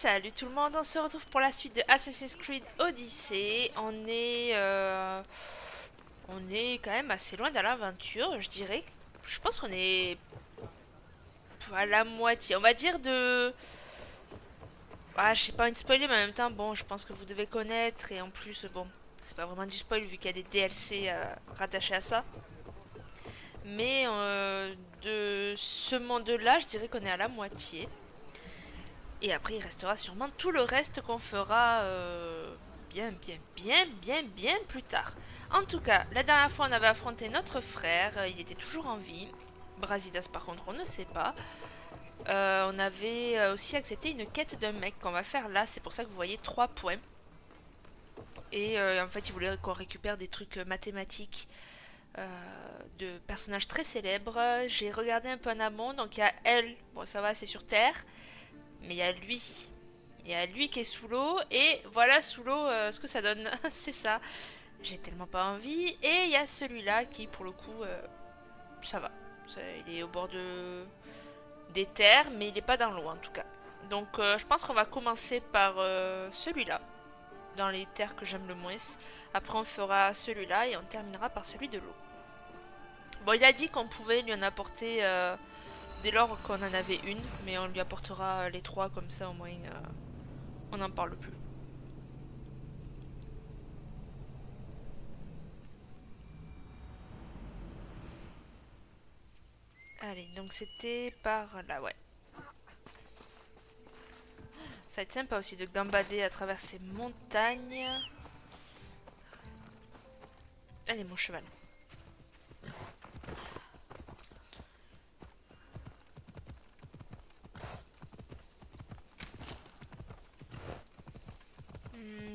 Salut tout le monde, on se retrouve pour la suite de Assassin's Creed Odyssey. On est quand même assez loin dans l'aventure, je dirais. Je pense qu'on est à la moitié. On va dire de... Ah, je sais pas une spoiler, mais en même temps, bon, je pense que vous devez connaître. Et en plus, bon, c'est pas vraiment du spoil vu qu'il y a des DLC rattachés à ça. Mais de ce monde-là, je dirais qu'on est à la moitié. Et après, il restera sûrement tout le reste qu'on fera bien plus tard. En tout cas, la dernière fois, on avait affronté notre frère. Il était toujours en vie. Brasidas, par contre, on ne sait pas. On avait aussi accepté une quête d'un mec qu'on va faire là. C'est pour ça que vous voyez 3 points. Et en fait, il voulait qu'on récupère des trucs mathématiques de personnages très célèbres. J'ai regardé un peu en amont. Donc il y a elle. Bon, ça va, c'est sur Terre. Mais il y a lui. Il y a lui qui est sous l'eau. Et voilà sous l'eau ce que ça donne. C'est ça. J'ai tellement pas envie. Et il y a celui-là qui, pour le coup, ça va. Il est au bord des terres, mais il n'est pas dans l'eau en tout cas. Donc je pense qu'on va commencer par celui-là. Dans les terres que j'aime le moins. Après on fera celui-là et on terminera par celui de l'eau. Bon, il a dit qu'on pouvait lui en apporter dès lors qu'on en avait une. Mais on lui apportera les 3 comme ça au moins on n'en parle plus. Allez, donc c'était par là, ouais. Ça va être sympa aussi de gambader à travers ces montagnes. Allez, mon cheval.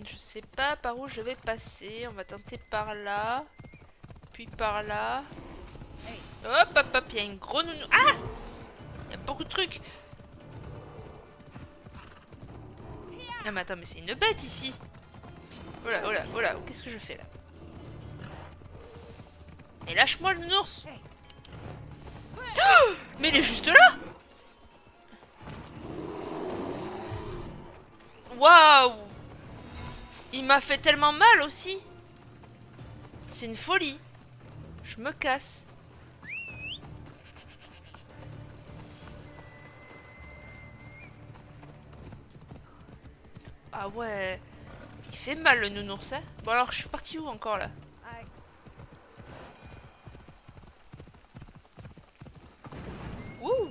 Je sais pas par où je vais passer. On va tenter par là. Puis par là. Hop, hop, hop. Il y a une gros nounou. Ah! Il y a beaucoup de trucs. Non, mais attends, mais c'est une bête ici. Oh là, oh là, oh là. Qu'est-ce que je fais là? Et lâche-moi le nounours. Oh, mais il est juste là. Waouh! Il m'a fait tellement mal aussi. C'est une folie. Je me casse. Ah ouais. Il fait mal le nounours, hein. Bon alors, je suis partie où encore là? Ouh!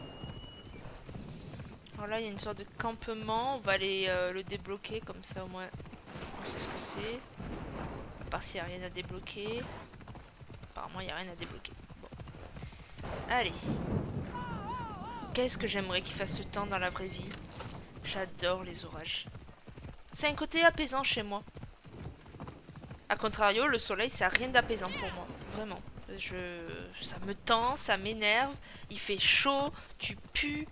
Alors là, il y a une sorte de campement. On va aller le débloquer, comme ça au moins on sait ce que c'est. À part s'il n'y a rien à débloquer. Apparemment, il n'y a rien à débloquer. Bon. Allez. Qu'est-ce que j'aimerais qu'il fasse ce temps dans la vraie vie. J'adore les orages. C'est un côté apaisant chez moi. A contrario, le soleil, ça n'a rien d'apaisant pour moi. Vraiment. Ça me tend, ça m'énerve. Il fait chaud, tu pues.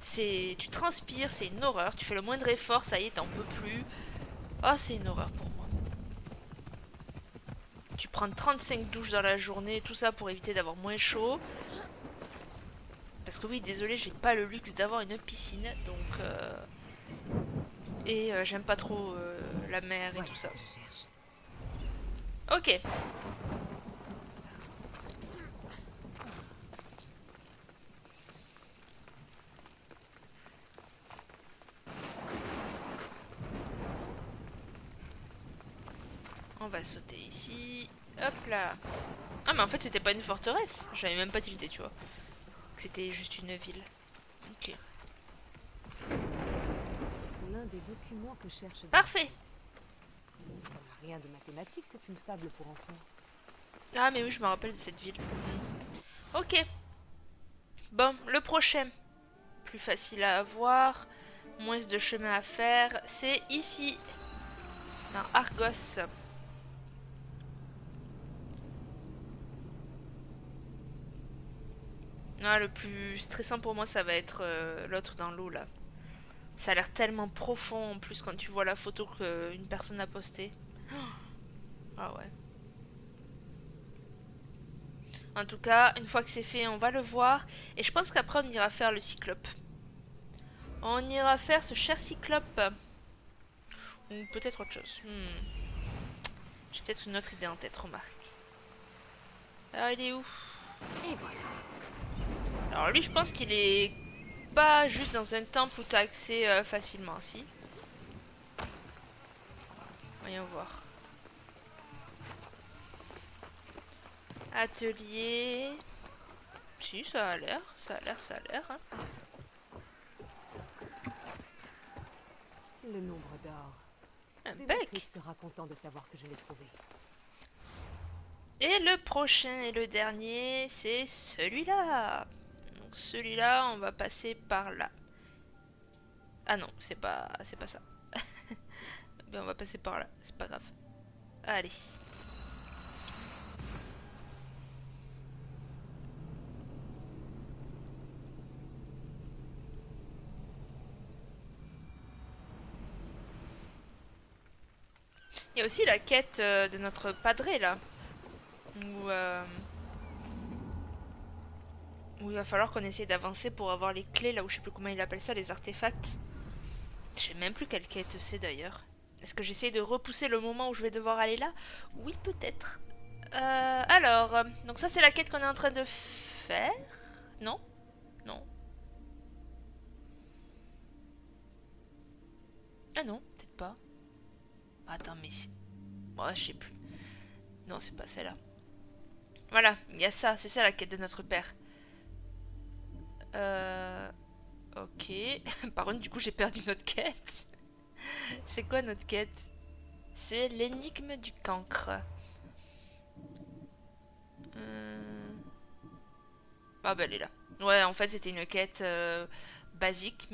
Tu transpires, c'est une horreur. Tu fais le moindre effort, ça y est, t'en peux plus. Oh, c'est une horreur pour moi. Tu prends 35 douches dans la journée, tout ça pour éviter d'avoir moins chaud. Parce que oui, désolé, j'ai pas le luxe d'avoir une piscine, donc et j'aime pas trop la mer et tout ça. Ok. On va sauter ici. Hop là. Ah mais en fait c'était pas une forteresse. J'avais même pas tilté, tu vois. C'était juste une ville. Ok. L'un des documents que cherche Parfait. Ça n'a rien de mathématique, c'est une fable pour enfants. Ah mais oui, je me rappelle de cette ville. Ok. Bon, le prochain. Plus facile à avoir. Moins de chemin à faire. C'est ici. Dans Argos. Ah, le plus stressant pour moi, ça va être l'autre dans l'eau là. Ça a l'air tellement profond en plus quand tu vois la photo qu'une personne a postée. Ah ouais. En tout cas, une fois que c'est fait, on va le voir. Et je pense qu'après, on ira faire le cyclope. On ira faire ce cher cyclope. Ou peut-être autre chose. J'ai peut-être une autre idée en tête, remarque. Alors il est où? Et voilà. Alors lui, je pense qu'il est pas juste dans un temple où tu as accès facilement, si. Voyons voir. Atelier. Si, ça a l'air, ça a l'air, ça a l'air. Hein. Le nombre d'or. Impec. Bénéfice sera content de savoir que je l'ai trouvé. Et le prochain et le dernier, c'est celui-là. Donc celui-là, on va passer par là. Ah non, c'est pas ça. Ben, on va passer par là, c'est pas grave. Allez. Il y a aussi la quête de notre padré là. Où il va falloir qu'on essaye d'avancer pour avoir les clés là où je sais plus comment il appelle ça, les artefacts. Je sais même plus quelle quête c'est d'ailleurs. Est-ce que j'essaye de repousser le moment où je vais devoir aller là? Oui, peut-être. Alors, donc ça c'est la quête qu'on est en train de faire. Non? Non. Ah non, peut-être pas. Attends, mais... Oh, je sais plus. Non, c'est pas celle-là. Voilà, il y a ça, c'est ça la quête de notre père. Ok. Par contre, du coup, j'ai perdu notre quête. C'est quoi notre quête? C'est l'énigme du cancre. Ah bah elle est là. Ouais, en fait, c'était une quête basique,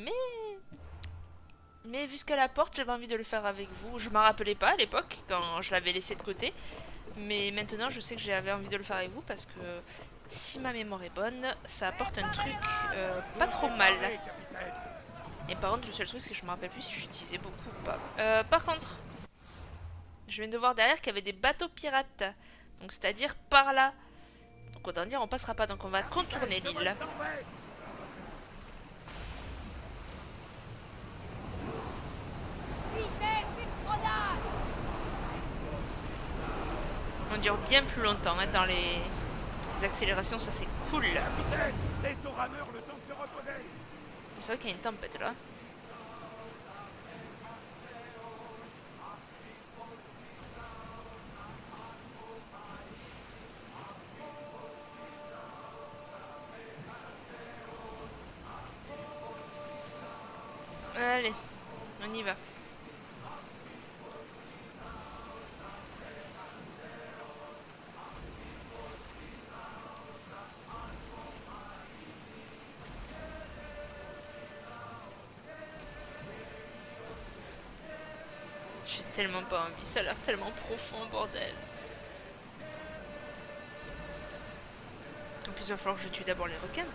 mais vu ce qu'elle apporte, j'avais envie de le faire avec vous. Je m'en rappelais pas à l'époque, quand je l'avais laissé de côté. Mais maintenant, je sais que j'avais envie de le faire avec vous parce que si ma mémoire est bonne, ça apporte un truc pas trop mal. Et par contre, le seul truc, c'est que je me rappelle plus si j'utilisais beaucoup ou pas. Par contre, je viens de voir derrière qu'il y avait des bateaux pirates. Donc, c'est-à-dire par là. Donc, autant dire, on passera pas. Donc, on va contourner l'île. On dure bien plus longtemps hein, dans les accélérations, ça c'est cool. C'est vrai qu'il y a une tempête là. Allez, on y va. J'ai tellement pas envie, ça a l'air tellement profond, bordel. En plus, il va falloir que je tue d'abord les requins.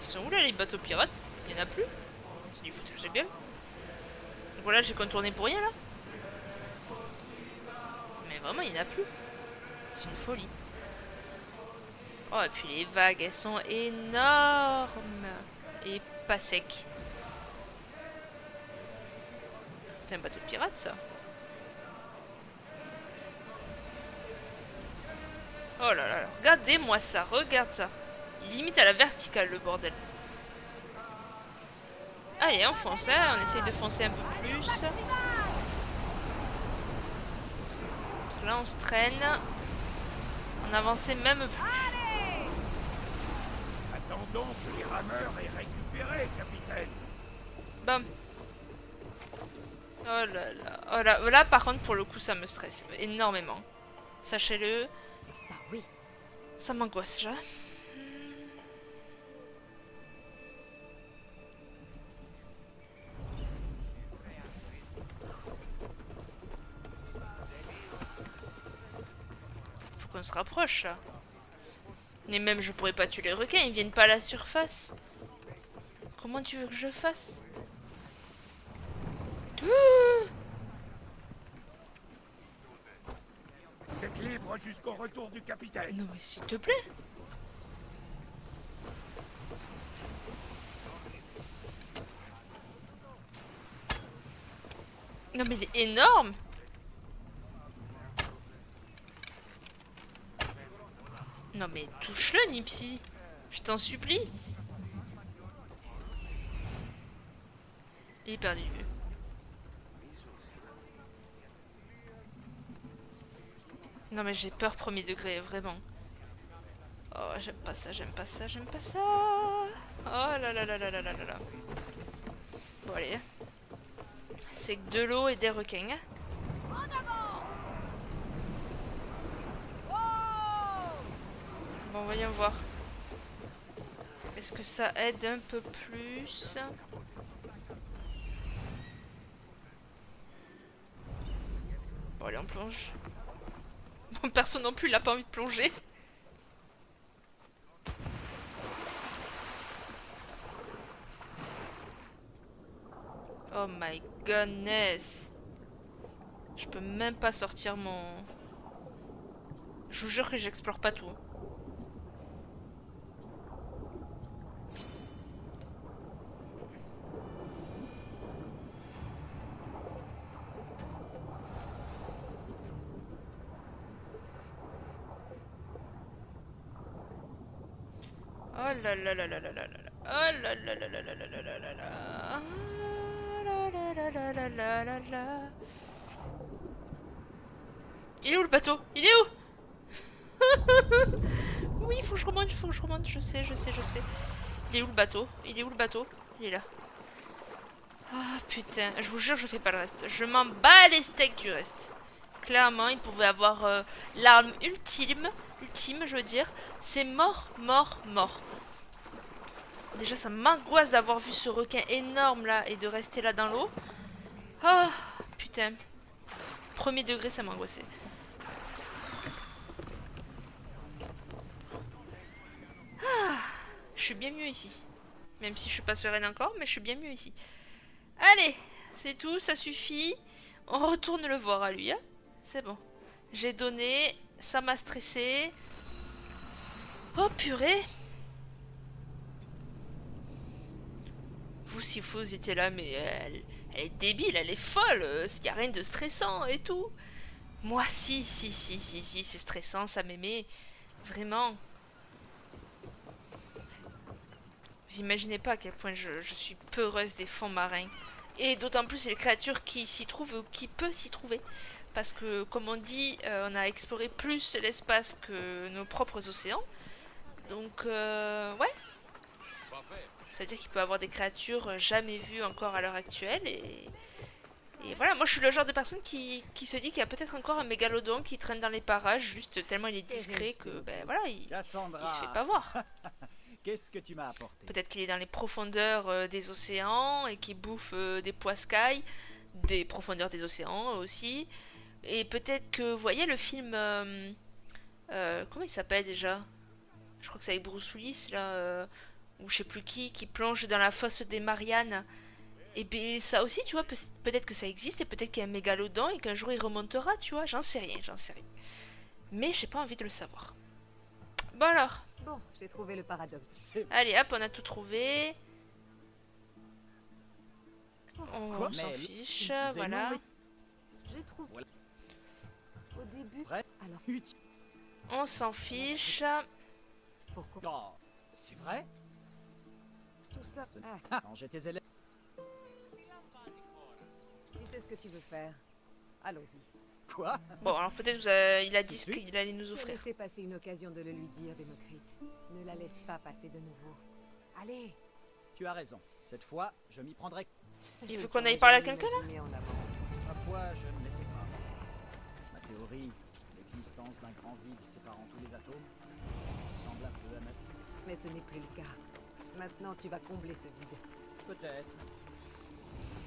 Ils sont où là les bateaux pirates? Il y en a plus? C'est du foutage de gueule. Donc voilà, j'ai contourné pour rien là. Mais vraiment, il y en a plus. C'est une folie. Oh, et puis les vagues, elles sont énormes. Et pas secs. C'est un bateau de pirate ça. Oh là là, regardez-moi ça, regarde ça. Il limite à la verticale le bordel. Allez, on fonce, hein, on essaye de foncer un peu plus. Parce que là on se traîne. On avançait même plus. Attendons que les rameurs aient récupéré, capitaine. Bam. Oh là là. Oh là. Là par contre pour le coup ça me stresse énormément. Sachez-le. C'est ça, oui. Ça m'angoisse là. Faut qu'on se rapproche là. Mais même je pourrais pas tuer les requins, ils viennent pas à la surface. Comment tu veux que je fasse? êtes libre jusqu'au retour du capitaine. Non mais s'il te plaît. Non mais il est énorme. Non mais touche-le Nipsey. Je t'en supplie. Il est perdu. Non mais j'ai peur premier degré, vraiment. Oh j'aime pas ça, j'aime pas ça, j'aime pas ça. Oh là là là là là là là là. Bon allez. C'est que de l'eau et des requins. Bon voyons voir. Est-ce que ça aide un peu plus? Bon allez on plonge. Bon, personne non plus il a pas envie de plonger. Oh my goodness. Je peux même pas sortir mon... Je vous jure que j'explore pas tout. Oh là là là là là là là là. Oh là là là là là là là là là là. Ah là là là là là là là là. Il est où le bateau? Il est où? Oui, il faut que je remonte, il faut que je remonte. Je sais, je sais, je sais. Il est où le bateau? Il est où le bateau? Il est là. Ah putain, je vous jure, je fais pas le reste. Je m'en bats les steaks du reste. Clairement, il pouvait avoir l'arme ultime, je veux dire. C'est mort, mort, mort. Déjà, ça m'angoisse d'avoir vu ce requin énorme là et de rester là dans l'eau. Ah putain. Premier degré, ça m'angoissait. Ah, je suis bien mieux ici. Même si je suis pas sereine encore, mais je suis bien mieux ici. Allez, c'est tout, ça suffit. On retourne le voir à lui, hein. C'est bon. J'ai donné, ça m'a stressé. Oh purée. Vous, si vous étiez là, mais elle est débile, elle est folle. Il n'y a rien de stressant et tout. Moi, si, c'est stressant, ça m'aimait. Vraiment. Vous imaginez pas à quel point je suis peureuse des fonds marins. Et d'autant plus les créatures qui s'y trouvent ou qui peuvent s'y trouver. Parce que, comme on dit, on a exploré plus l'espace que nos propres océans. Donc, ouais. C'est-à-dire qu'il peut y avoir des créatures jamais vues encore à l'heure actuelle. Et voilà, moi je suis le genre de personne qui se dit qu'il y a peut-être encore un mégalodon qui traîne dans les parages, juste tellement il est discret que, ben voilà, il se fait pas voir. Qu'est-ce que tu m'as apporté? Peut-être qu'il est dans les profondeurs des océans et qu'il bouffe des poiscailles, des profondeurs des océans aussi. Et peut-être que, vous voyez le film... comment il s'appelle déjà? Je crois que c'est avec Bruce Willis, là, ou je sais plus qui plonge dans la fosse des Mariannes. Et bien ça aussi, tu vois, peut-être que ça existe et peut-être qu'il y a un mégalodon et qu'un jour il remontera, tu vois. J'en sais rien, j'en sais rien. Mais j'ai pas envie de le savoir. Bon alors. Bon, j'ai trouvé le paradoxe. Allez hop, on a tout trouvé. On s'en fiche, voilà. J'ai trouvé. Voilà. Au début. Prêt? Alors, On s'en fiche. pourquoi Oh, c'est vrai? tout ça? Ce- Ah, Changer tes élèves. si c'est ce que tu veux faire, allons-y. Quoi? Bon, alors peut-être il a dit ce qu'il allait nous J'ai offrir. laissé passer une occasion de le lui dire, Démocrite. Ne la laisse pas passer de nouveau. Allez. Tu as raison. Cette fois, je m'y prendrai. Il Je faut qu'on t'aurais aille parler à jamais quelqu'un, là imaginé en avant. Ma foi, je ne l'étais pas. Ma théorie, l'existence d'un grand vide séparant tous les atomes, semble un peu à ma vie. Mais ce n'est plus le cas. Maintenant, tu vas combler ce vide. Peut-être.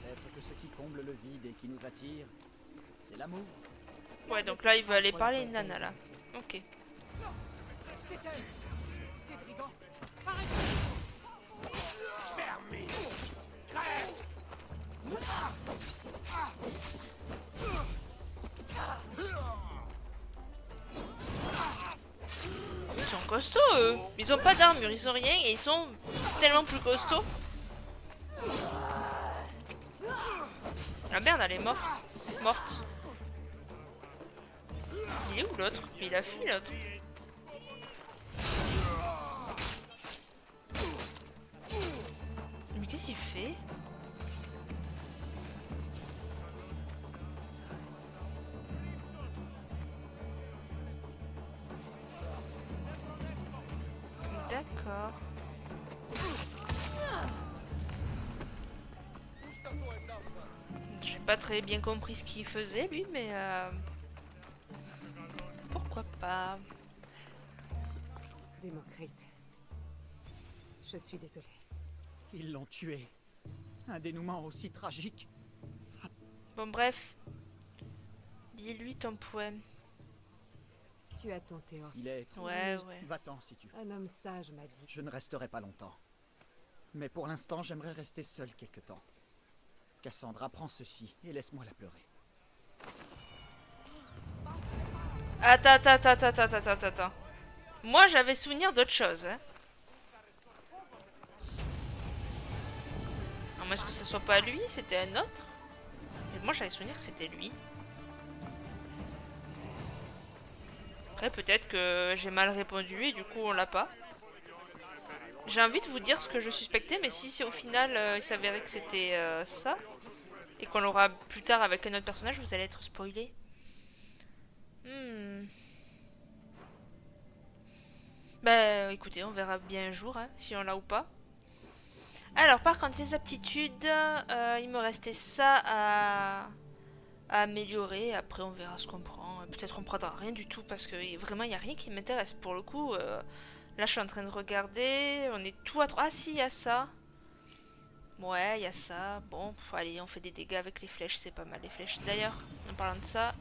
Peut-être que ce qui comble le vide et qui nous attire, c'est l'amour. Ouais, donc là, il veut aller parler à une nana, là. Ok. C'est elle! Ces brigands! Permis. Crève. costauds eux. Ils ont pas d'armure, ils ont rien et ils sont tellement plus costauds. Ah merde, elle est morte. Morte. Il est où l'autre? Il a fui l'autre. Mais qu'est-ce qu'il fait? D'accord. J'ai pas très bien compris ce qu'il faisait lui, mais pourquoi pas. Démocrite. Je suis désolée. Ils l'ont tué. Un dénouement aussi tragique. Bon bref. Lis-lui ton poème. Tu as ton théorie. Il est trop... Ouais. Va-t'en si tu veux. Un homme sage m'a dit. Je ne resterai pas longtemps. Mais pour l'instant, j'aimerais rester seul quelque temps. Cassandra, prends ceci et laisse-moi la pleurer. Attends. Moi j'avais souvenir d'autre chose. Hein. À moins que ce soit pas lui, c'était un autre. Et moi j'avais souvenir que c'était lui. Après peut-être que j'ai mal répondu et du coup on l'a pas. J'ai envie de vous dire ce que je suspectais, mais si c'est au final il s'avérait que c'était ça, et qu'on l'aura plus tard avec un autre personnage, vous allez être spoilé. Bah écoutez, on verra bien un jour hein, si on l'a ou pas. Alors par contre les aptitudes, il me restait ça à améliorer. Après on verra ce qu'on prend. Peut-être on prendra rien du tout parce que vraiment il n'y a rien qui m'intéresse pour le coup. Là je suis en train de regarder. On est tout à 3. Ah si, il y a ça. Ouais, il y a ça. Bon, allez, on fait des dégâts avec les flèches. C'est pas mal les flèches. D'ailleurs, en parlant de ça,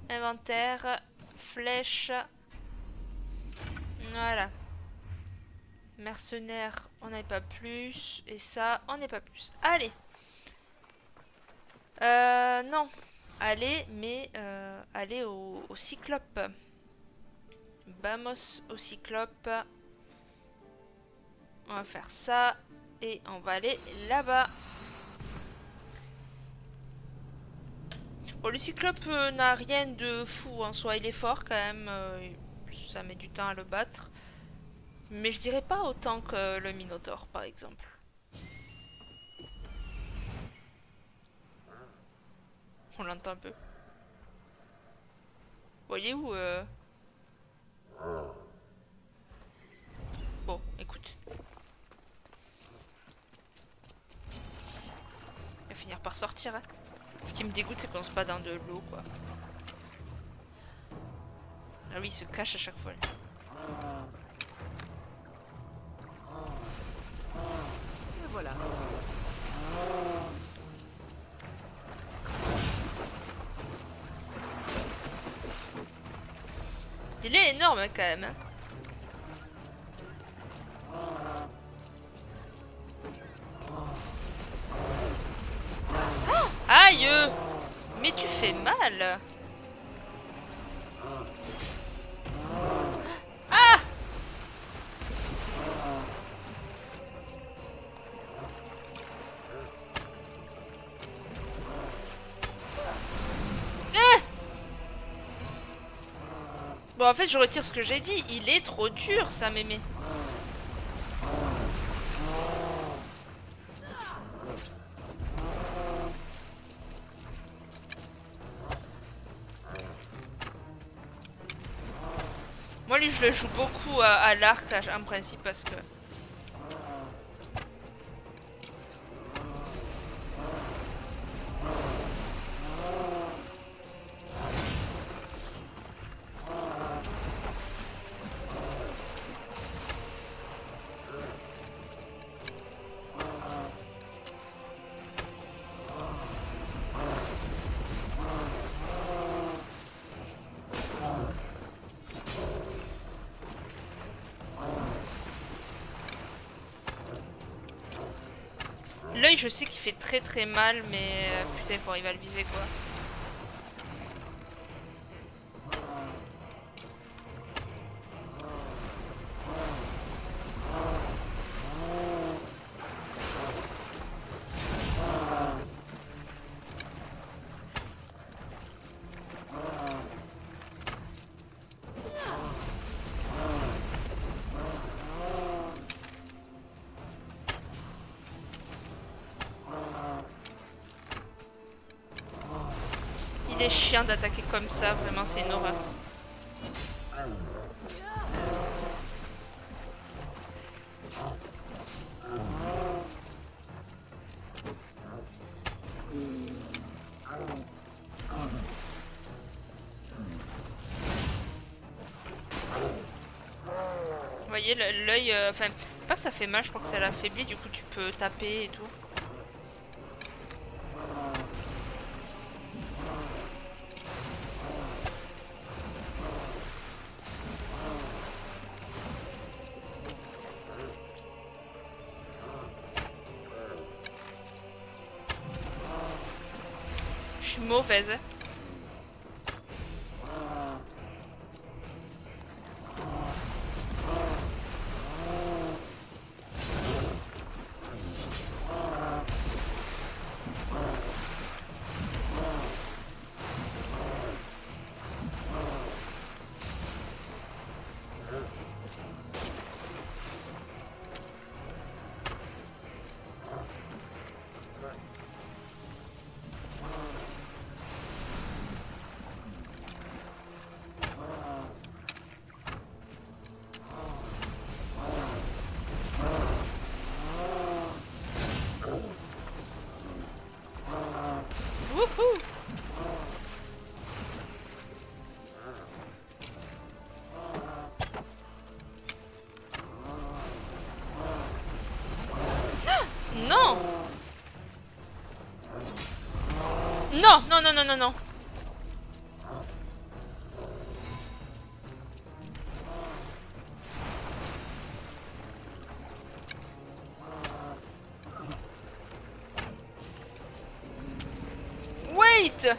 inventaire, flèches. Voilà. Mercenaire, on n'avait pas plus. Et ça, on n'est pas plus. Allez. Non. Allez, mais allez au cyclope. Vamos au cyclope. On va faire ça. Et on va aller là-bas. Bon, le cyclope n'a rien de fou en soi. Il est fort quand même. Ça met du temps à le battre. Mais je dirais pas autant que le Minotaure, par exemple. On l'entend un peu. Vous voyez où Bon, écoute. Il va finir par sortir. Hein. Ce qui me dégoûte, c'est qu'on se bat dans de l'eau, quoi. Ah oui, il se cache à chaque fois. Et voilà. Il est énorme hein, quand même. Hein. Oh, aïe! Mais tu fais mal! Ah! Bon, en fait, je retire ce que j'ai dit. Il est trop dur, ça, mémé. Moi, lui, je le joue beaucoup à l'arc, en principe, parce que... L'œil, je sais qu'il fait très très mal, mais putain, il faut arriver à le viser quoi. les chiens d'attaquer comme ça, vraiment c'est une horreur. Vous voyez l'œil, enfin, pas que ça fait mal, je crois que ça l'affaiblit, du coup tu peux taper et tout. Je suis mauvaise. Wouhou! Non! Non, non, non, non, non, non. Wait!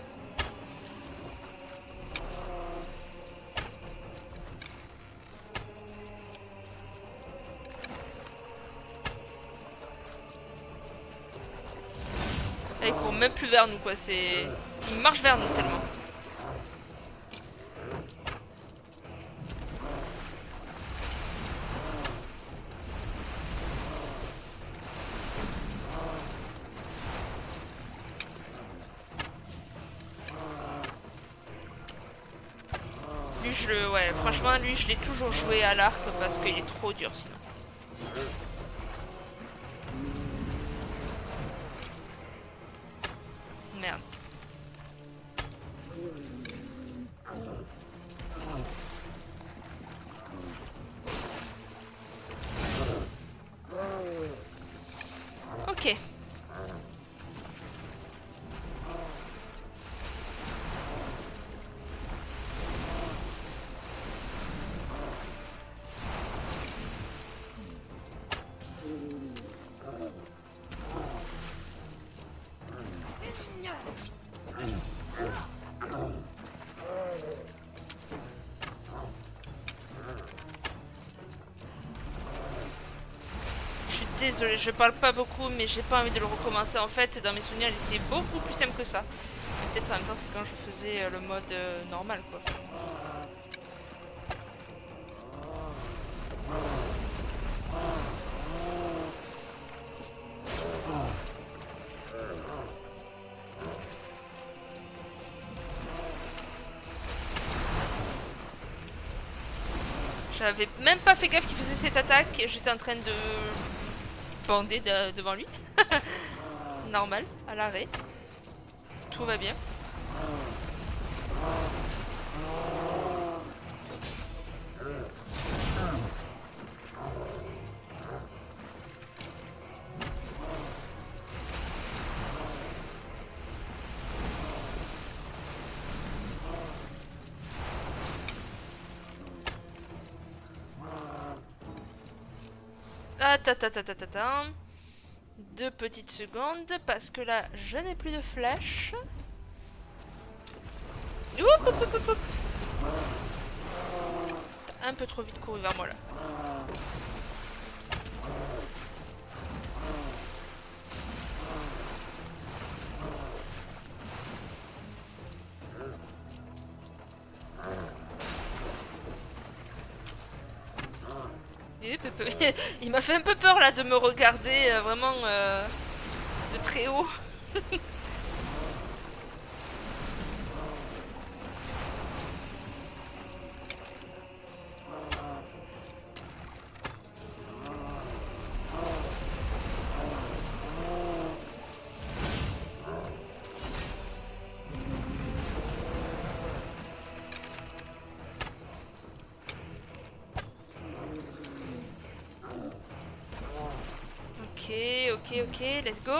Ils courent même plus vers nous quoi, c'est... Ils marchent vers nous tellement. Lui je le... Ouais, franchement lui je l'ai toujours joué à l'arc parce qu'il est trop dur sinon. Merde. Ok. Désolée, je parle pas beaucoup, mais j'ai pas envie de le recommencer. En fait, dans mes souvenirs, il était beaucoup plus simple que ça. Peut-être en même temps, c'est quand je faisais le mode normal, quoi. J'avais même pas fait gaffe qu'il faisait cette attaque. J'étais en train de bander devant lui. Normal, à l'arrêt. Tout va bien. Ah, ta ta ta ta ta ta. 2 petites secondes parce que là je n'ai plus de flèches. Oup, oup, oup, oup, oup. Un peu trop vite couru vers moi là. Il m'a fait un peu peur là de me regarder vraiment de très haut. ok, let's go.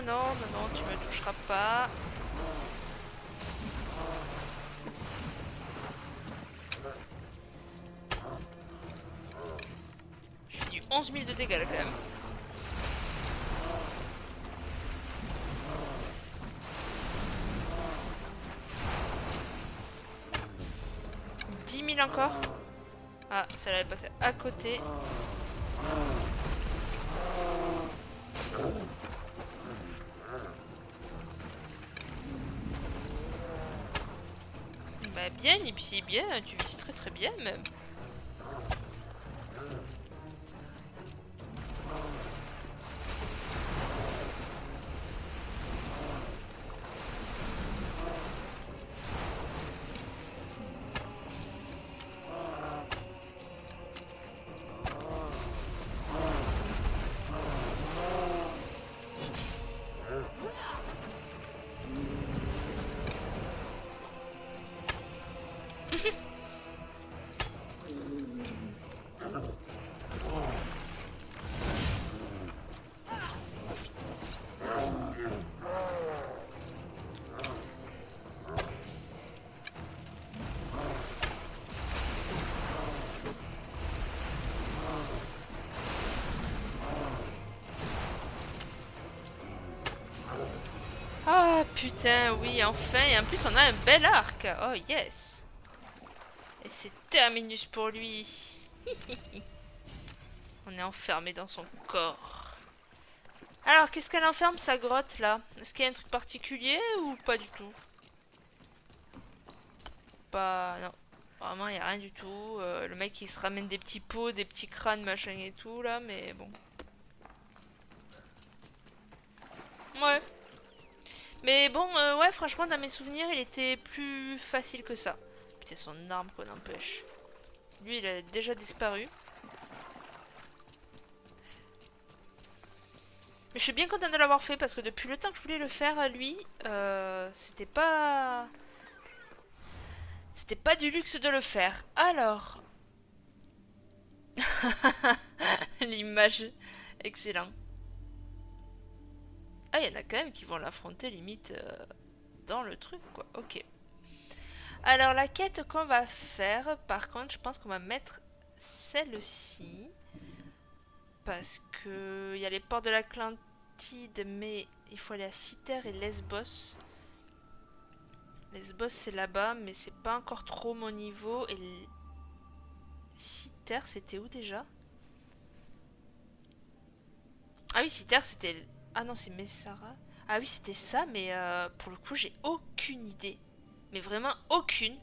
Non, tu me toucheras pas. Je fais du 11 000 de dégâts là quand même. Encore. Ah, ça allait passer à côté. Bah bien, Nipsey, bien. Tu vises très très bien même. Ah putain, oui, enfin. Et en plus, on a un bel arc. Oh yes. Et c'est terminus pour lui. On est enfermé dans son corps. Alors, qu'est-ce qu'elle enferme, sa grotte, là? Est-ce qu'il y a un truc particulier ou pas du tout? Pas... Non. Vraiment, il n'y a rien du tout. Le mec, il se ramène des petits pots, des petits crânes, machin et tout, là, mais bon. Ouais. Mais bon, ouais, franchement, dans mes souvenirs, il était plus facile que ça. Putain, son arme, qu'on empêche. Lui, il a déjà disparu. Mais je suis bien contente de l'avoir fait parce que depuis le temps que je voulais le faire, lui, c'était pas... C'était pas du luxe de le faire. Alors... L'image, excellent. Ah, il y en a quand même qui vont l'affronter limite dans le truc, quoi. Ok. Alors, la quête qu'on va faire, par contre, je pense qu'on va mettre celle-ci. Parce que il y a les ports de l'Atlantide, mais il faut aller à Citer et Lesbos. Lesbos, c'est là-bas, mais c'est pas encore trop mon niveau. Et Citer, c'était où déjà? Ah oui, Citer, c'était... Ah non, c'est Messara. Ah oui, c'était ça, mais pour le coup, j'ai aucune idée. Mais vraiment aucune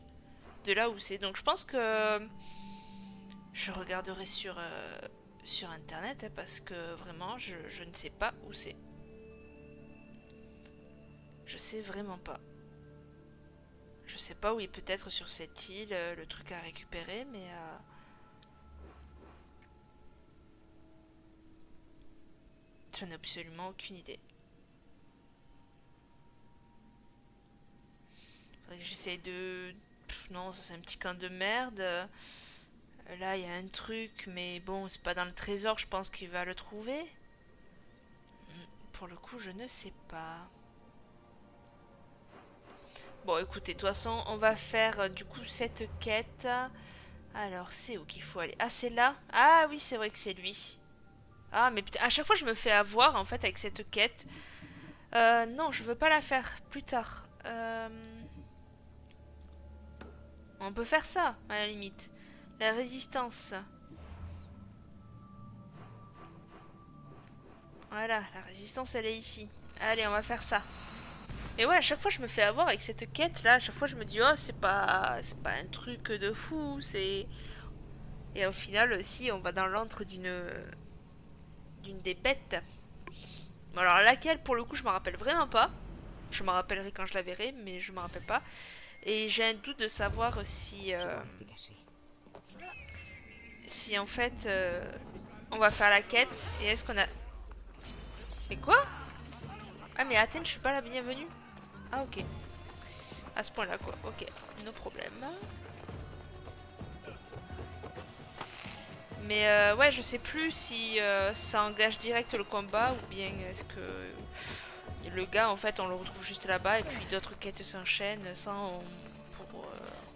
de là où c'est. Donc je pense que je regarderai sur internet hein, parce que vraiment, je ne sais pas où c'est. Je sais vraiment pas. Je sais pas où il peut être sur cette île, le truc à récupérer, mais... J'en ai absolument aucune idée. Faudrait que j'essaye de... non, ça c'est un petit camp de merde. Là, il y a un truc, mais bon, c'est pas dans le trésor, je pense qu'il va le trouver. Pour le coup, je ne sais pas. Bon, écoutez, de toute façon, on va faire du coup cette quête. Alors, c'est où qu'il faut aller? Ah, c'est là? Ah oui, c'est vrai que c'est lui. Ah, mais putain, à chaque fois, je me fais avoir, en fait, avec cette quête. Non, je veux pas la faire plus tard. On peut faire ça, à la limite. La résistance. Voilà, la résistance, elle est ici. Allez, on va faire ça. Et ouais, à chaque fois, je me fais avoir avec cette quête-là. À chaque fois, je me dis, oh, c'est pas un truc de fou. C'est... Et au final, si, on va dans l'antre d'une des bêtes. Bon, alors, laquelle, pour le coup, je me rappelle vraiment pas. Je me rappellerai quand je la verrai, mais je me rappelle pas. Et j'ai un doute de savoir si... si, en fait, on va faire la quête. Et est-ce qu'on a... Et quoi? Ah mais Athènes, je suis pas la bienvenue. Ah ok. À ce point-là quoi. Ok, no problème. Mais ouais, je sais plus si ça engage direct le combat ou bien est-ce que le gars en fait on le retrouve juste là-bas et puis d'autres quêtes s'enchaînent sans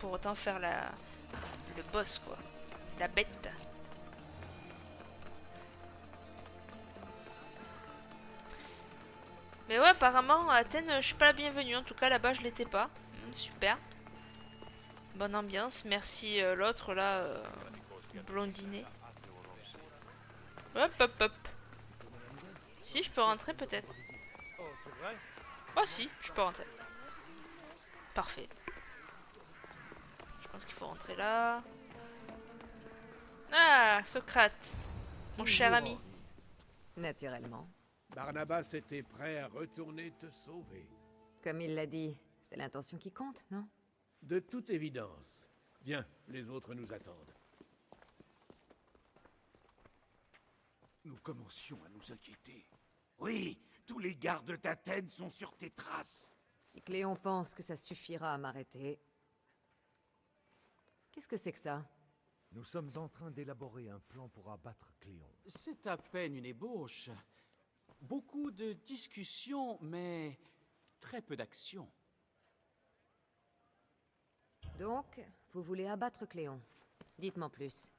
pour autant faire le boss quoi. La bête. Mais ouais, apparemment, à Athènes, je suis pas la bienvenue. En tout cas, là-bas, je l'étais pas. Super. Bonne ambiance. Merci l'autre, là, blondinet. Hop, hop, hop. Si, je peux rentrer, peut-être. Oh, si, je peux rentrer. Parfait. Je pense qu'il faut rentrer là. Ah, Socrate. Mon cher ami. Naturellement. Barnabas était prêt à retourner te sauver. Comme il l'a dit, c'est l'intention qui compte, non? De toute évidence. Viens, les autres nous attendent. Nous commencions à nous inquiéter. Oui, tous les gardes d'Athènes sont sur tes traces. Si Cléon pense que ça suffira à m'arrêter... Qu'est-ce que c'est que ça? Nous sommes en train d'élaborer un plan pour abattre Cléon. C'est à peine une ébauche. Beaucoup de discussions, mais très peu d'action. Donc, vous voulez abattre Cléon. Dites-moi plus.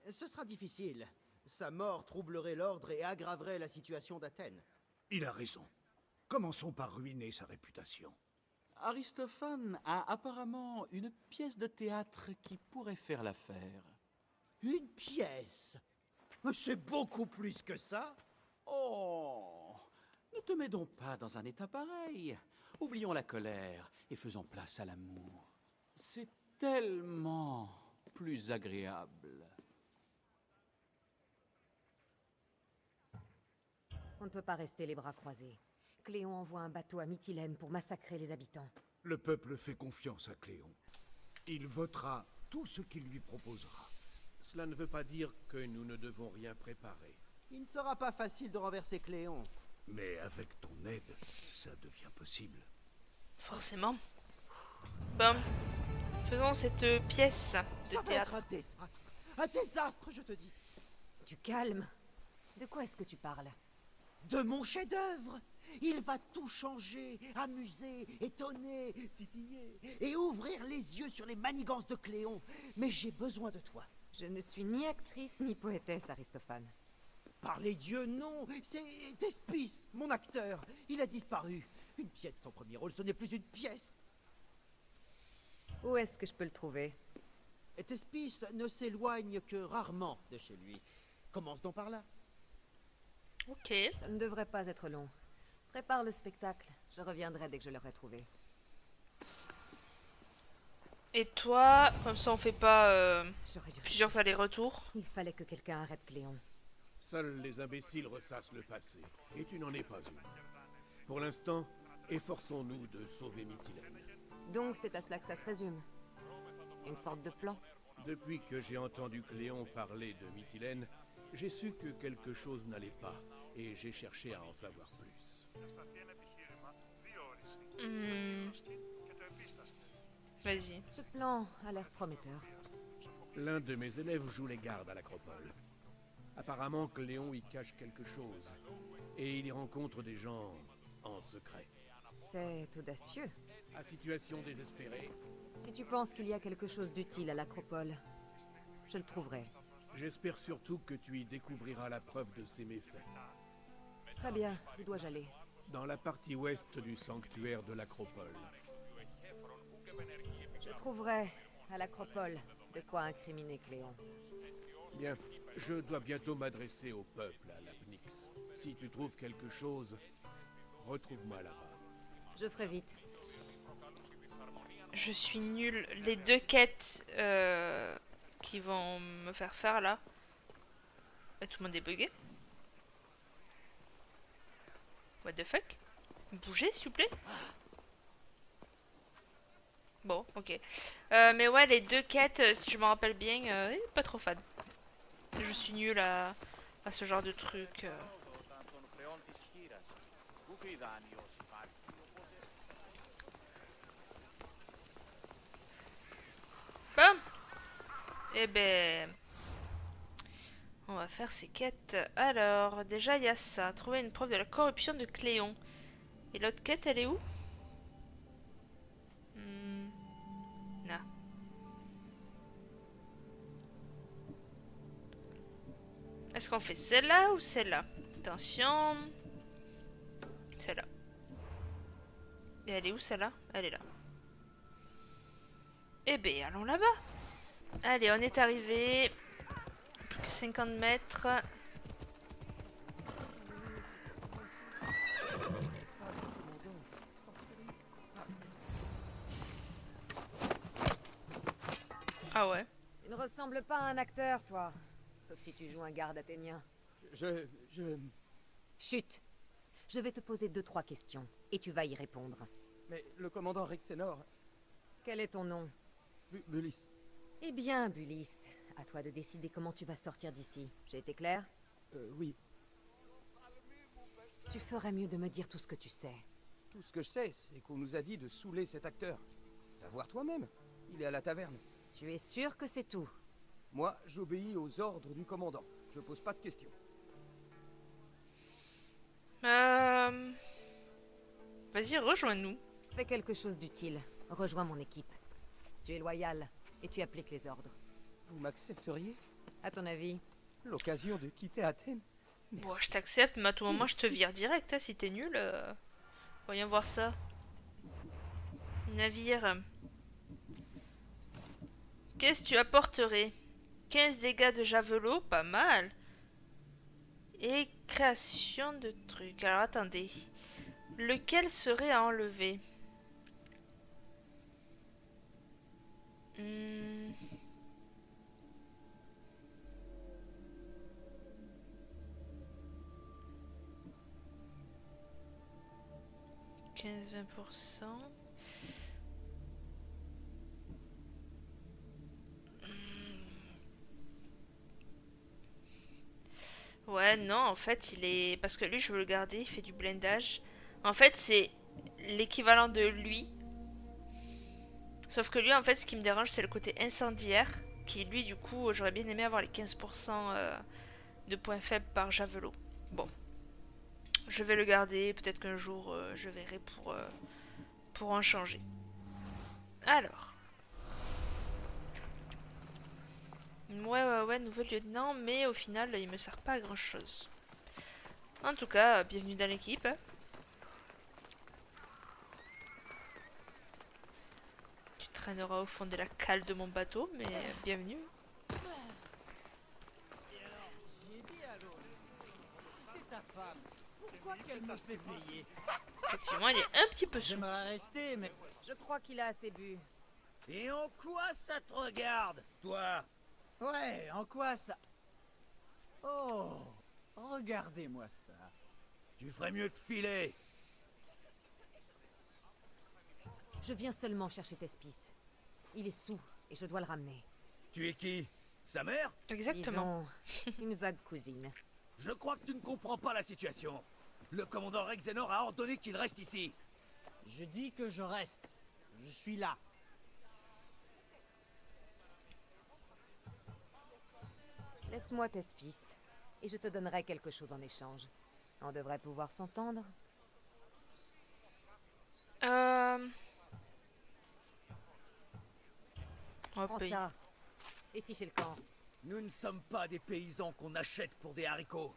Ce sera difficile. Sa mort troublerait l'ordre et aggraverait la situation d'Athènes. Il a raison. Commençons par ruiner sa réputation. Aristophane a apparemment une pièce de théâtre qui pourrait faire l'affaire. Une pièce? Mais c'est beaucoup plus que ça. Oh, ne te mets donc pas dans un état pareil. Oublions la colère et faisons place à l'amour. C'est tellement plus agréable. On ne peut pas rester les bras croisés. Cléon envoie un bateau à Mytilène pour massacrer les habitants. Le peuple fait confiance à Cléon. Il votera tout ce qu'il lui proposera. Cela ne veut pas dire que nous ne devons rien préparer. Il ne sera pas facile de renverser Cléon. Mais avec ton aide, ça devient possible. Forcément. Bon. Faisons cette pièce de Ça va être théâtre. un désastre. Un désastre, je te dis. Du calme. De quoi est-ce que tu parles? De mon chef-d'œuvre. Il va tout changer, amuser, étonner, titiller et ouvrir les yeux sur les manigances de Cléon. Mais j'ai besoin de toi. Je ne suis ni actrice ni poétesse, Aristophane. Par les dieux, non. C'est Thespis, mon acteur. Il a disparu. Une pièce sans premier rôle, ce n'est plus une pièce. Où est-ce que je peux le trouver? Thespis ne s'éloigne que rarement de chez lui. Commence donc par là. Ok. Ça ne devrait pas être long. Prépare le spectacle. Je reviendrai dès que je l'aurai trouvé. Et toi, comme ça on fait pas J'aurais dû... plusieurs allers-retours. Il fallait que quelqu'un arrête Cléon. Seuls les imbéciles ressassent le passé, et tu n'en es pas une. Pour l'instant, efforçons-nous de sauver Mytilène. Donc c'est à cela que ça se résume. Une sorte de plan. Depuis que j'ai entendu Cléon parler de Mytilène, j'ai su que quelque chose n'allait pas, et j'ai cherché à en savoir plus. Vas-y. Ce plan a l'air prometteur. L'un de mes élèves joue les gardes à l'Acropole. Apparemment, Cléon y cache quelque chose, et il y rencontre des gens en secret. C'est audacieux. À situation désespérée, Si tu penses qu'il y a quelque chose d'utile à l'Acropole, je le trouverai. j'espère surtout que tu y découvriras la preuve de ses méfaits. Très bien, où dois-je aller? Dans la partie ouest du sanctuaire de l'Acropole. Je trouverai, à l'Acropole, de quoi incriminer Cléon. Bien, je dois bientôt m'adresser au peuple à l'Apnix. Si tu trouves quelque chose, retrouve-moi là-bas. Je ferai vite. Je suis nulle. Les deux quêtes qui vont me faire là. Bah, tout le monde est bugué. What the fuck? Bougez s'il vous plaît. Bon, ok. Mais ouais, les deux quêtes, si je me rappelle bien, pas trop fan. Je suis nulle à ce genre de truc. Bon. Eh ben... On va faire ces quêtes. Alors, déjà, il y a ça. Trouver une preuve de la corruption de Cléon. Et l'autre quête, elle est où? Là. Est-ce qu'on fait celle-là ou celle-là? Attention. Celle-là. Et elle est où celle-là? Elle est là. Eh ben, allons là-bas. Allez, on est arrivé. Plus que 50 mètres. Ah ouais. Tu ne ressembles pas à un acteur, toi. Sauf si tu joues un garde athénien. Chut. Je vais te poser 2-3 questions, et tu vas y répondre. Mais le commandant Rexenor... Quel est ton nom? Bulis. Eh bien, Bulis, à toi de décider comment tu vas sortir d'ici. J'ai été clair? Oui. Tu ferais mieux de me dire tout ce que tu sais. Tout ce que je sais, c'est qu'on nous a dit de saouler cet acteur. Va voir toi-même. Il est à la taverne. Tu es sûr que c'est tout? Moi, j'obéis aux ordres du commandant. Je pose pas de questions. Vas-y, rejoins-nous. Fais quelque chose d'utile. Rejoins mon équipe. Tu es loyal, et tu appliques les ordres. Vous m'accepteriez? À ton avis? L'occasion de quitter Athènes? Bon, je t'accepte, mais à tout moment, je te vire direct, hein, si t'es nul. Voyons voir ça. Navire. Qu'est-ce que tu apporterais? 15 dégâts de javelot, pas mal. Et création de trucs. Alors, attendez. Lequel serait à enlever? Hmm. 15-20%. Ouais, non, en fait, il est... Parce que lui, je veux le garder, il fait du blindage. En fait, c'est l'équivalent de lui. Sauf que lui, en fait, ce qui me dérange, c'est le côté incendiaire. Qui, lui, du coup, j'aurais bien aimé avoir les 15% de points faibles par javelot. Bon. Je vais le garder. Peut-être qu'un jour, je verrai pour en changer. Alors. Ouais, nouveau lieutenant, mais au final, il me sert pas à grand chose. En tout cas, bienvenue dans l'équipe. Tu traîneras au fond de la cale de mon bateau, mais bienvenue. J'ai dit à l'autre, si c'est ta femme, pourquoi qu'elle me fait payer? Effectivement, il est un petit peu sous. J'aimerais rester, mais... Je crois qu'il a assez bu. Et en quoi ça te regarde, toi? Ouais, en quoi ça... Oh, regardez-moi ça. Tu ferais mieux de filer. Je viens seulement chercher Thespis. Il est saoul, et je dois le ramener. Tu es qui? Sa mère? Exactement. Disons, une vague cousine. Je crois que tu ne comprends pas la situation. Le commandant Rexenor a ordonné qu'il reste ici. Je dis que je reste. Je suis là. Laisse-moi Thespis, et je te donnerai quelque chose en échange. On devrait pouvoir s'entendre. On va Prends payer. ça, et fichez le camp. Nous ne sommes pas des paysans qu'on achète pour des haricots.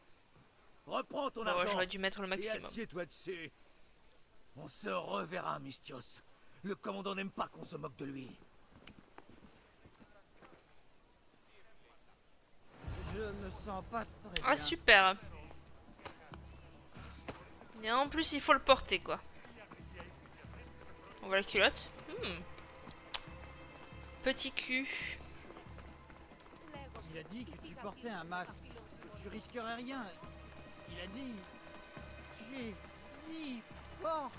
Reprends ton Bon, argent j'aurais dû mettre le et maximum. assieds-toi dessus. On se reverra, Mystios. Le commandant n'aime pas qu'on se moque de lui. Je me sens pas très bien. Ah, super. Et en plus, il faut le porter, quoi. On voit la culotte. Petit cul. Il a dit que tu portais un masque. Tu risquerais rien. Il a dit... Tu es si forte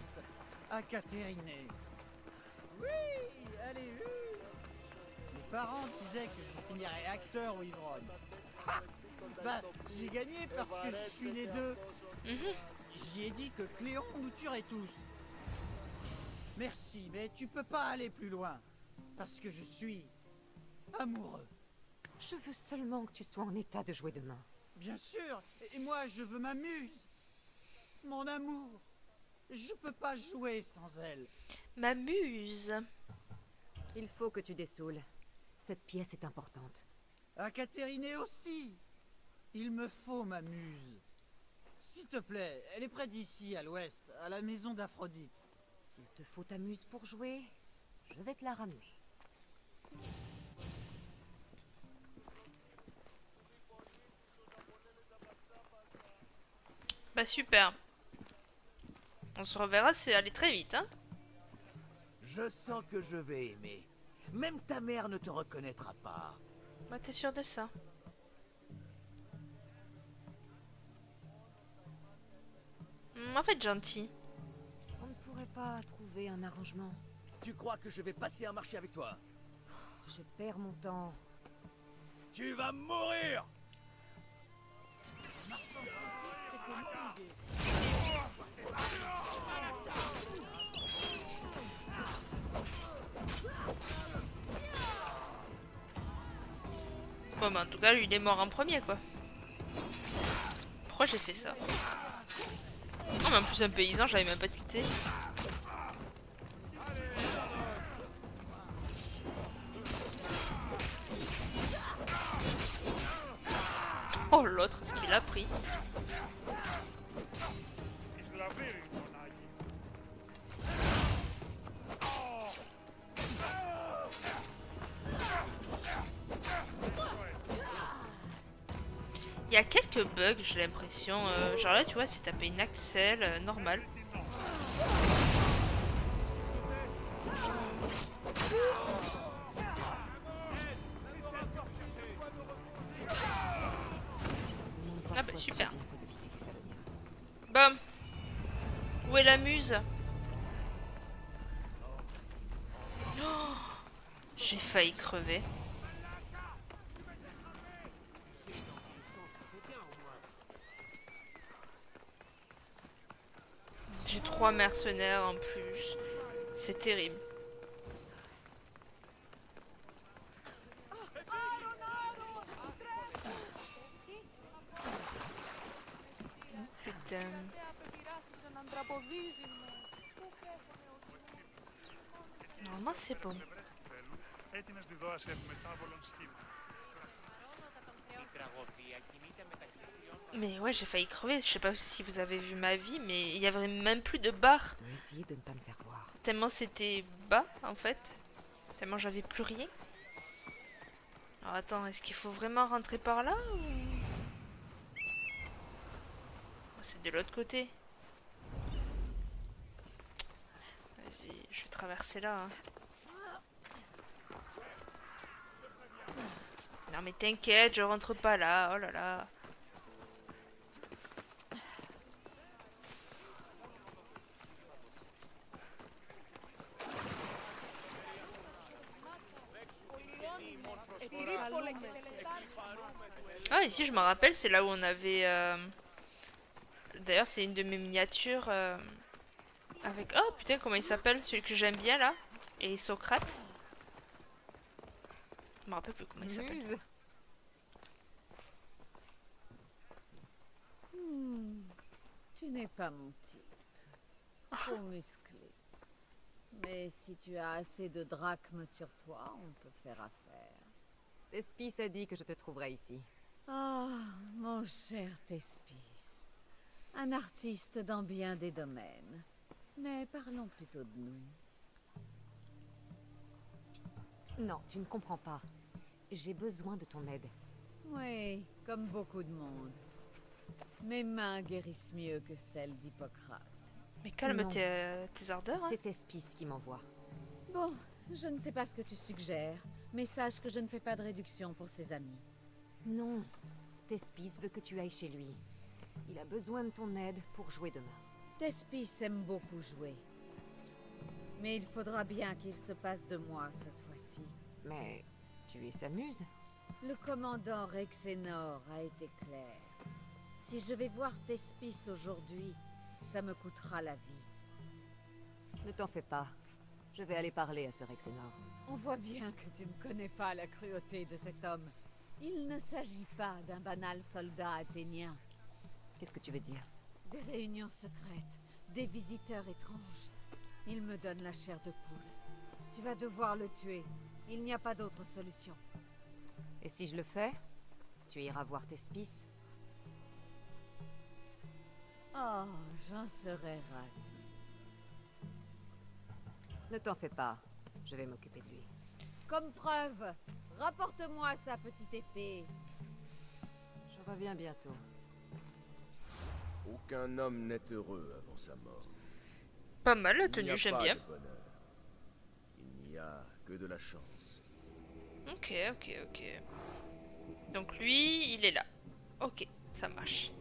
à Catherine. Oui, allez, oui. Mes parents disaient que je finirais acteur ou ivrogne. Ha! Bah Bah, j'ai gagné parce que je suis né d'eux. Mhm. J'y ai dit que Cléon nous tuerait tous. Merci, mais tu peux pas aller plus loin. Parce que je suis amoureux. Je veux seulement que tu sois en état de jouer demain. Bien sûr, et moi je veux ma muse. Mon amour. Je peux pas jouer sans elle. Ma muse. Il faut que tu dessoules. Cette pièce est importante. À Catériné aussi. Il me faut ma muse. S'il te plaît, elle est près d'ici, à l'ouest, à la maison d'Aphrodite. S'il te faut ta muse pour jouer, je vais te la ramener. Bah super. On se reverra, c'est aller très vite, hein. Je sens que je vais aimer. Même ta mère ne te reconnaîtra pas. Bah t'es sûr de ça? En fait, gentil. On ne pourrait pas trouver un arrangement. Tu crois que je vais passer un marché avec toi? Je perds mon temps. Tu vas mourir! C'était mon idée. Bon bah en tout cas, lui il est mort en premier quoi. Pourquoi j'ai fait ça? Oh mais en plus un paysan, j'avais même pas quitté. Oh l'autre, ce qu'il a pris. Il y a quelques bugs, j'ai l'impression. Genre là, tu vois, c'est tapé une Axel normale. Ah bah super. Bam. Où est la muse? Oh, j'ai failli crever. J'ai 3 mercenaires en plus. C'est terrible. Putain. Normalement c'est bon. Mais ouais, j'ai failli crever. Je sais pas si vous avez vu ma vie, mais il y avait même plus de bar. Je dois essayer de ne pas me faire voir. Tellement c'était bas en fait. Tellement j'avais plus rien. Alors attends, est-ce qu'il faut vraiment rentrer par là ou... C'est de l'autre côté. Vas-y, je vais traverser là. Hein. Non mais t'inquiète, je rentre pas là. Oh là là. Ah ici je me rappelle, c'est là où on avait... D'ailleurs c'est une de mes miniatures avec... Oh putain comment il s'appelle, celui que j'aime bien là. Et Socrate. Je me rappelle plus comment il s'appelle. Muse. Tu n'es pas mon type. Trop musclé. Mais si tu as assez de drachmes sur toi, on peut faire affaire. Thespis a dit que je te trouverais ici. Ah, mon cher Thespis. Un artiste dans bien des domaines. Mais parlons plutôt de nous. Non, tu ne comprends pas. J'ai besoin de ton aide. Oui, comme beaucoup de monde. Mes mains guérissent mieux que celles d'Hippocrate. Mais calme Non. tes ardeurs. Hein. C'est Thespis qui m'envoie. Bon, je ne sais pas ce que tu suggères, mais sache que je ne fais pas de réduction pour ses amis. Non, Thespis veut que tu ailles chez lui. Il a besoin de ton aide pour jouer demain. Thespis aime beaucoup jouer. Mais il faudra bien qu'il se passe de moi cette fois-ci. Mais tu es sa muse. Le commandant Rexenor a été clair. Si je vais voir Thespis aujourd'hui, ça me coûtera la vie. Ne t'en fais pas. Je vais aller parler à ce Rexenor. On voit bien que tu ne connais pas la cruauté de cet homme. Il ne s'agit pas d'un banal soldat athénien. Qu'est-ce que tu veux dire? Des réunions secrètes, des visiteurs étranges. Il me donne la chair de poule. Tu vas devoir le tuer. Il n'y a pas d'autre solution. Et si je le fais, tu iras voir Thespis? Oh, j'en serais ravie. Ne t'en fais pas. Je vais m'occuper de lui. Comme preuve, rapporte-moi sa petite épée. Je reviens bientôt. Aucun homme n'est heureux avant sa mort. Pas mal la Il n'y tenue, a j'aime pas bien. de bonheur. Il n'y a que de la chance. Ok, ok, ok. Donc lui, il est là. Ok, ça marche.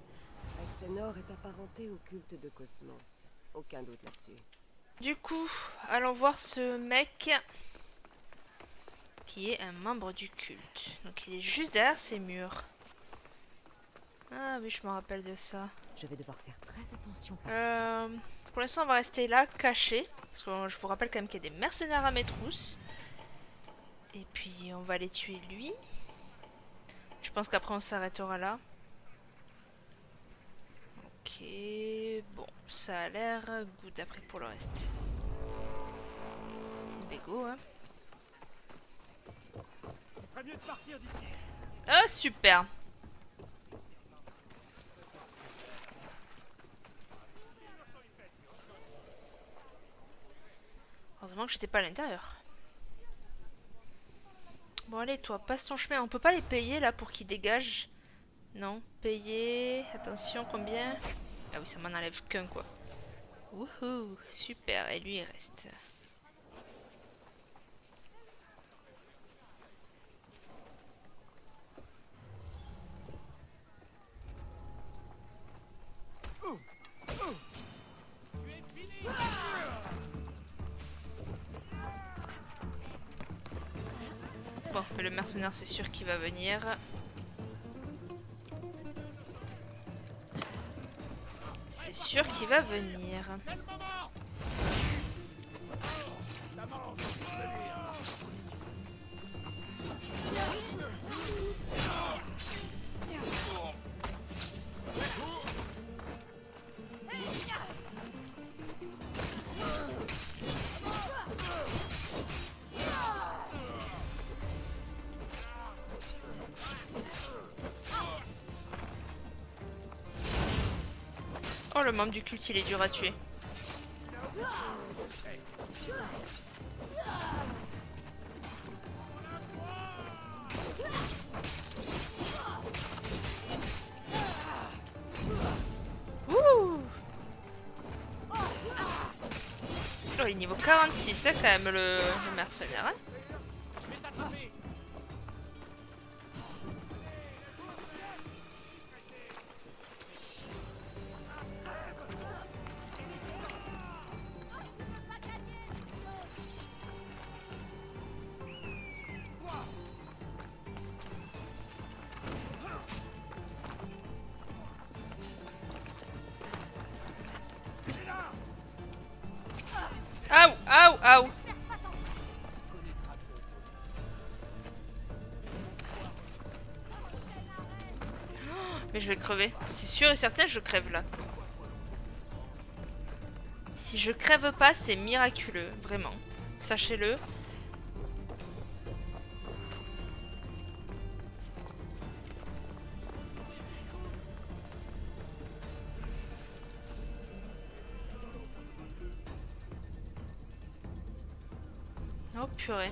Rexenor est apparenté au culte de Cosmos. Aucun doute là-dessus. Du coup, allons voir ce mec qui est un membre du culte. Donc il est juste derrière ces murs. Ah oui, je me rappelle de ça. Je vais devoir faire très attention par ici. Pour l'instant, on va rester là, caché. Parce que je vous rappelle quand même qu'il y a des mercenaires à mes trousses. Et puis, on va aller tuer lui. Je pense qu'après, on s'arrêtera là. Ok. Bon, ça a l'air good après pour le reste. Bégo, hein. Il serait mieux de partir d'ici. Ah, super. Heureusement que j'étais pas à l'intérieur. Bon, allez, toi, passe ton chemin. On peut pas les payer, là, pour qu'ils dégagent. Non, payer... Attention, combien? Ah oui, ça m'en enlève qu'un, quoi. Wouhou, super. Et lui, il reste. Bon, mais le mercenaire, c'est sûr qu'il va venir. C'est sûr qu'il va venir. Oh, le membre du culte, il est dur à tuer. Ouh! Oh, il est niveau 46, hein, quand même, le mercenaire. Hein. Aouh, aouh, aouh. Mais je vais crever. C'est sûr et certain, je crève là. Si je crève pas, c'est miraculeux, vraiment. Sachez-le. Oh purée.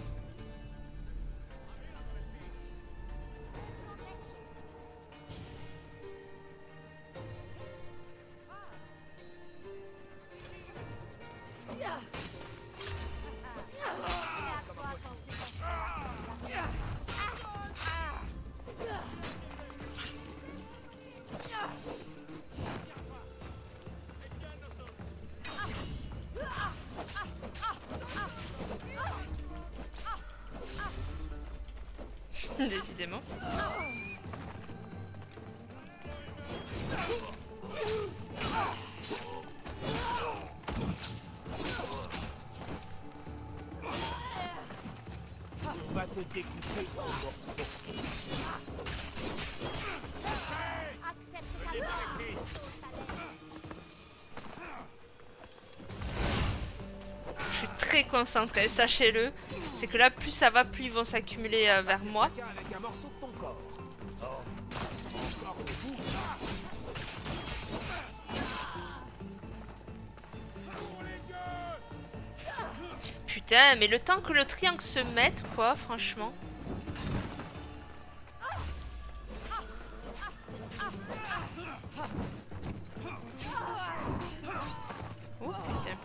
Décidément. On va te découper en morceaux. Je suis très concentrée, sachez-le. C'est que là, plus ça va, plus ils vont s'accumuler vers moi. Avec un morceau de ton corps. Putain, mais le temps que le triangle se mette, quoi, franchement. Oh putain.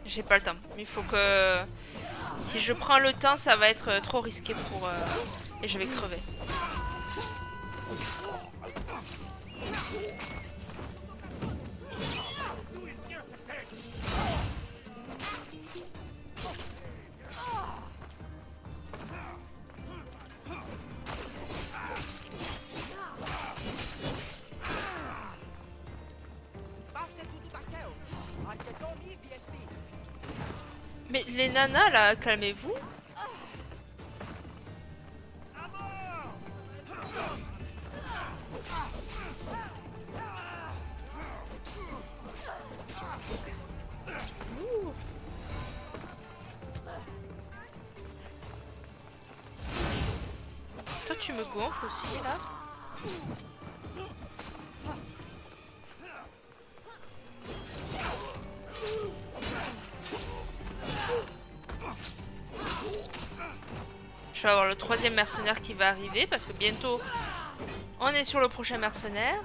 J'ai pas le temps. Il faut que... Si je prends le temps, ça va être trop risqué pour... Et je vais crever. Mais les nanas là, calmez-vous. Toi tu me gonfles aussi là. Je vais avoir le troisième mercenaire qui va arriver parce que bientôt on est sur le prochain mercenaire.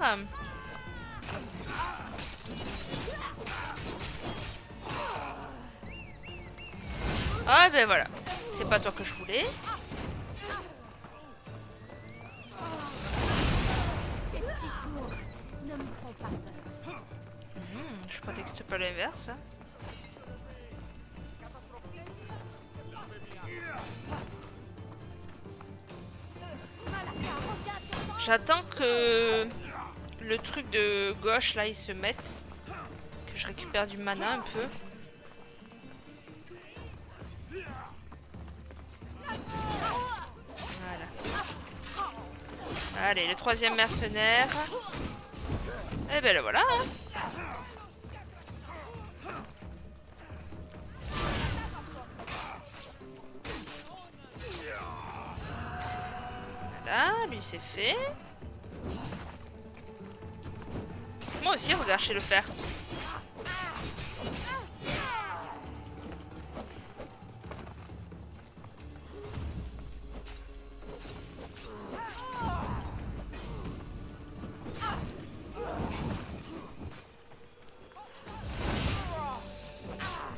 Ah ben voilà, c'est pas toi que je voulais. Je prétexte pas l'inverse. Hein. J'attends que le truc de gauche là il se mette. Que je récupère du mana un peu. Voilà. Allez, le troisième mercenaire. Et ben le voilà. Hein. Voilà, lui c'est fait. Moi aussi, regarde, je sais le faire.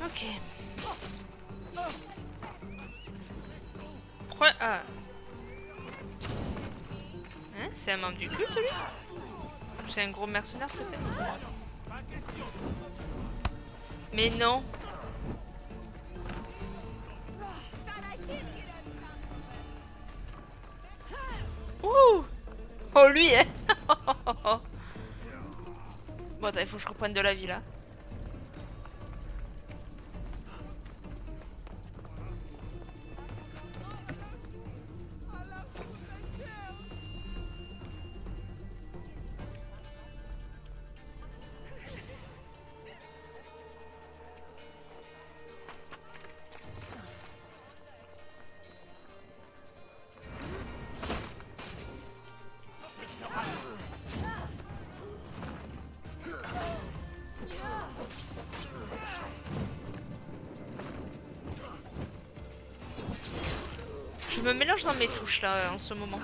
Ok. Pourquoi... Ah. Hein, c'est un membre du culte, lui? C'est un gros mercenaire, peut-être? Mais non. Ouh. Oh, lui, hein. Bon, attends, il faut que je reprenne de la vie, là. Je me mélange dans mes touches là en ce moment.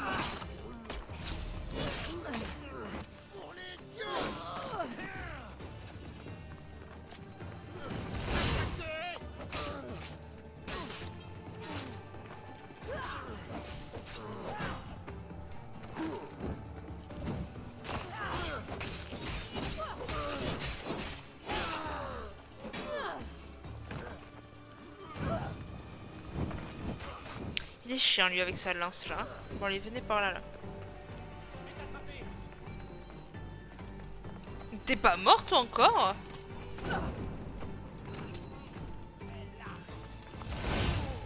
Il est chiant lui avec sa lance là. Bon allez, venez par là là. T'es pas mort toi encore?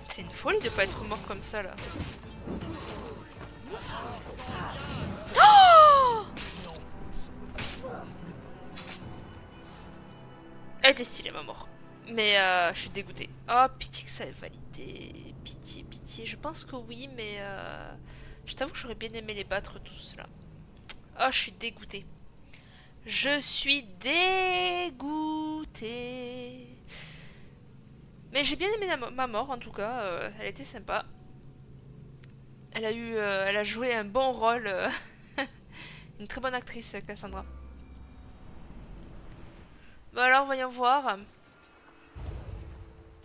C'est une folie de pas être mort comme ça là. Oh! Elle était stylée ma mort. Mais je suis dégoûtée. Oh pitié que ça ait validé. Pitié, pitié. Je pense que oui, mais je t'avoue que j'aurais bien aimé les battre tous là. Oh je suis dégoûtée. Je suis dégoûtée. Mais j'ai bien aimé ma mort en tout cas, elle était sympa. Elle a joué un bon rôle. Une très bonne actrice, Cassandra. Bon alors, voyons voir.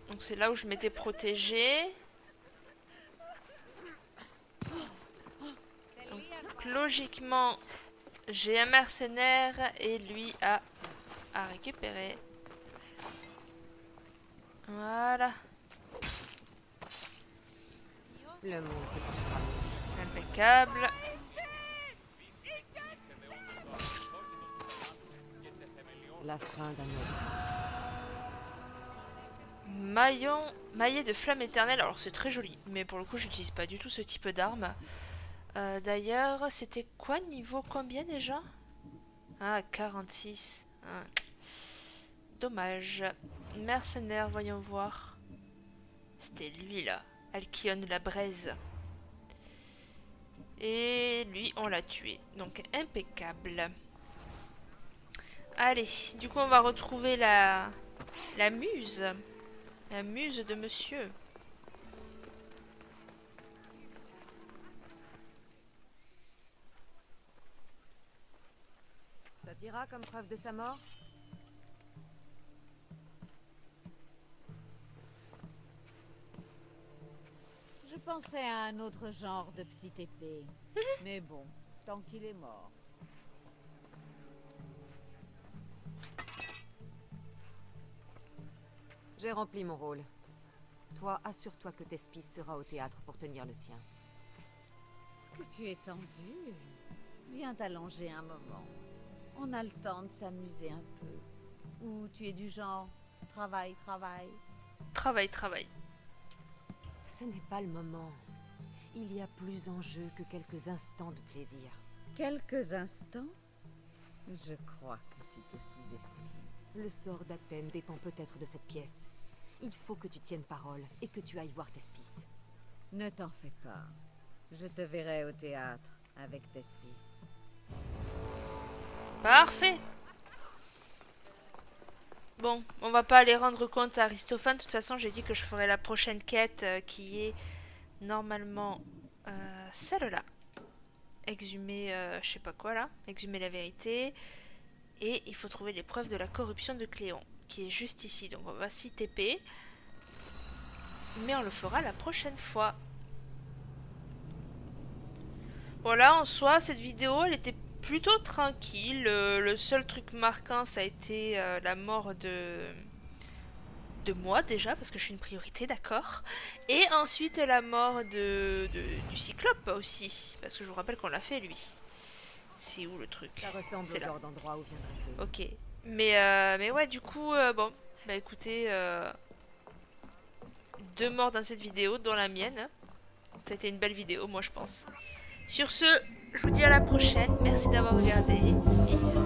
Donc c'est là où je m'étais protégée. Donc logiquement, j'ai un mercenaire et lui à récupérer. Voilà. Le monde se portera mieux. Impeccable. La fin d'un autre. Maillet de flamme éternelle. Alors c'est très joli, mais pour le coup j'utilise pas du tout ce type d'arme. D'ailleurs, c'était quoi niveau combien déjà? Ah, 46. Ah. Dommage. Mercenaire, voyons voir. C'était lui là. Alcyone la braise. Et lui, on l'a tué. Donc impeccable. Allez, du coup on va retrouver la muse. La muse de monsieur. Ça t'ira comme preuve de sa mort? Je pensais à un autre genre de petite épée. Mais bon, tant qu'il est mort. J'ai rempli mon rôle. Toi, assure-toi que Thespis sera au théâtre pour tenir le sien. Est-ce que tu es tendu? Viens t'allonger un moment. On a le temps de s'amuser un peu. Ou tu es du genre travail, travail. Travail, travail. Ce n'est pas le moment. Il y a plus en jeu que quelques instants de plaisir. Quelques instants? Je crois que tu te sous-estimes. Le sort d'Athènes dépend peut-être de cette pièce. Il faut que tu tiennes parole et que tu ailles voir Thespis. Ne t'en fais pas. Je te verrai au théâtre avec Thespis. Parfait. Bon, on va pas aller rendre compte à Aristophane. De toute façon, j'ai dit que je ferai la prochaine quête qui est normalement celle-là. Exhumer, je sais pas quoi là. Exhumer la vérité. Et il faut trouver les preuves de la corruption de Cléon, qui est juste ici. Donc on va s'y TP. Mais on le fera la prochaine fois. Voilà, en soi, cette vidéo, elle était plutôt tranquille. Le seul truc marquant, ça a été la mort de moi déjà, parce que je suis une priorité, d'accord. Et ensuite la mort du Cyclope aussi, parce que je vous rappelle qu'on l'a fait lui. C'est où le truc? Ça ressemble au genre d'endroit où viendra Cléon. Ok. Mais ouais, du coup, bon. Bah écoutez, 2 morts dans cette vidéo, dont la mienne. Ça a été une belle vidéo, moi je pense. Sur ce, je vous dis à la prochaine. Merci d'avoir regardé. Bisous.